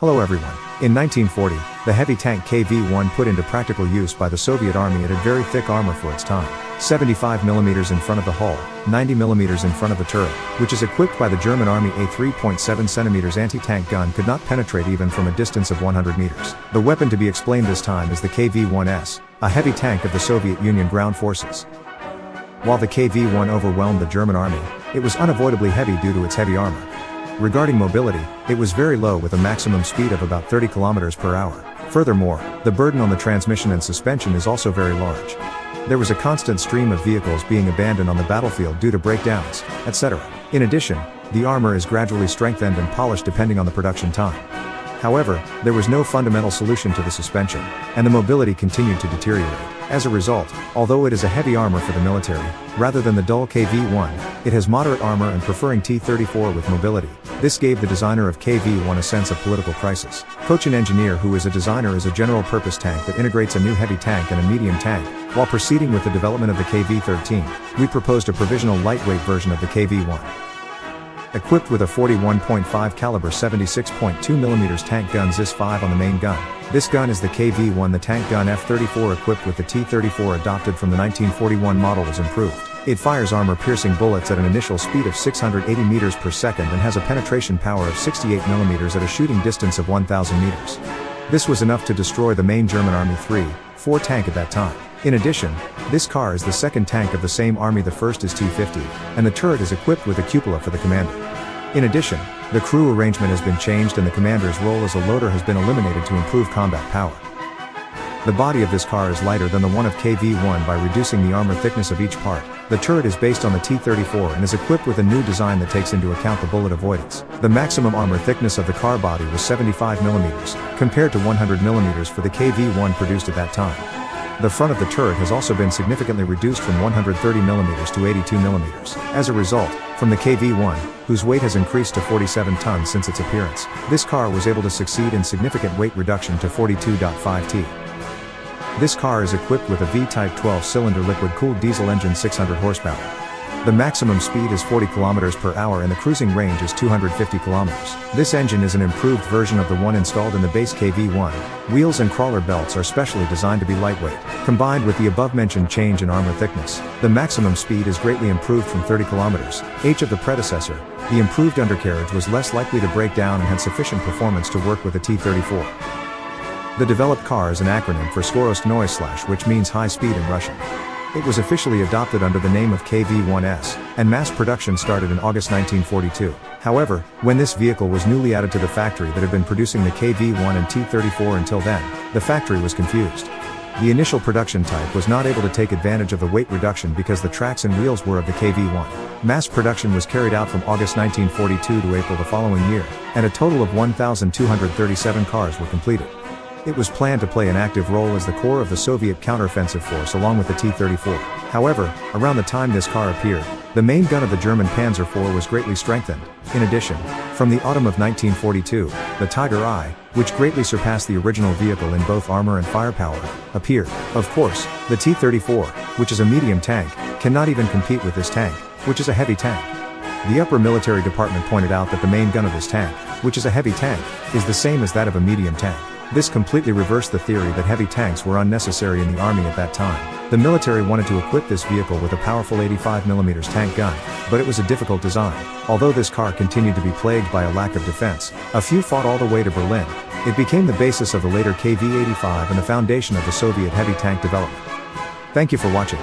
Hello everyone. In 1940, the heavy tank KV-1 put into practical use by the Soviet Army. It had very thick armor for its time. 75 mm in front of the hull, 90 mm in front of the turret, which is equipped by the German Army. A 3.7 cm anti-tank gun could not penetrate even from a distance of 100 meters. The weapon to be explained this time is the KV-1S, a heavy tank of the Soviet Union ground forces. While the KV-1 overwhelmed the German Army, it was unavoidably heavy due to its heavy armor. Regarding mobility, it was very low with a maximum speed of about 30 km per hour. Furthermore, the burden on the transmission and suspension is also very large. There was a constant stream of vehicles being abandoned on the battlefield due to breakdowns, etc. In addition, the armor is gradually strengthened and polished depending on the production time. However, there was no fundamental solution to the suspension, and the mobility continued to deteriorate. As a result, although it is a heavy armor for the military, rather than the dull KV-1, it has moderate armor and preferring T-34 with mobility. This gave the designer of KV-1 a sense of political crisis. Cochin Engineer, who is a designer, is a general-purpose tank that integrates a new heavy tank and a medium tank. While proceeding with the development of the KV-13, we proposed a provisional lightweight version of the KV-1. Equipped with a 41.5 caliber 76.2 mm tank gun ZIS-5 on the main gun. This gun is the KV-1. The tank gun F-34 equipped with the T-34 adopted from the 1941 model was improved. It fires armor-piercing bullets at an initial speed of 680 meters per second and has a penetration power of 68 mm at a shooting distance of 1,000 meters. This was enough to destroy the main German Army 3-4 tank at that time. In addition, this car is the second tank of the same army. The first is T-50, and the turret is equipped with a cupola for the commander. In addition, the crew arrangement has been changed and the commander's role as a loader has been eliminated to improve combat power. The body of this car is lighter than the one of KV-1 by reducing the armor thickness of each part. The turret is based on the T-34 and is equipped with a new design that takes into account the bullet avoidance. The maximum armor thickness of the car body was 75 mm, compared to 100 mm for the KV-1 produced at that time. The front of the turret has also been significantly reduced from 130 mm to 82 mm. As a result, from the KV-1, whose weight has increased to 47 tons since its appearance, this car was able to succeed in significant weight reduction to 42.5 t. This car is equipped with a V-type 12-cylinder liquid-cooled diesel engine 600 horsepower. The maximum speed is 40 km per hour and the cruising range is 250 km. This engine is an improved version of the one installed in the base KV-1. Wheels and crawler belts are specially designed to be lightweight. Combined with the above-mentioned change in armor thickness, the maximum speed is greatly improved from 30 km. Each of the predecessor, the improved undercarriage was less likely to break down and had sufficient performance to work with a T-34. The developed car is an acronym for Skorost which means high speed in Russian. It was officially adopted under the name of KV-1S, and mass production started in August 1942. However, when this vehicle was newly added to the factory that had been producing the KV-1 and T-34 until then, the factory was confused. The initial production type was not able to take advantage of the weight reduction because the tracks and wheels were of the KV-1. Mass production was carried out from August 1942 to April the following year, and a total of 1,237 cars were completed. It was planned to play an active role as the core of the Soviet counteroffensive force along with the T-34. However, around the time this car appeared, the main gun of the German Panzer IV was greatly strengthened. In addition, from the autumn of 1942, the Tiger I, which greatly surpassed the original vehicle in both armor and firepower, appeared. Of course, the T-34, which is a medium tank, cannot even compete with this tank, which is a heavy tank. The upper military department pointed out that the main gun of this tank, which is a heavy tank, is the same as that of a medium tank. This completely reversed the theory that heavy tanks were unnecessary in the army at that time. The military wanted to equip this vehicle with a powerful 85 mm tank gun, but it was a difficult design. Although this car continued to be plagued by a lack of defense, a few fought all the way to Berlin. It became the basis of the later KV-85 and the foundation of the Soviet heavy tank development. Thank you for watching.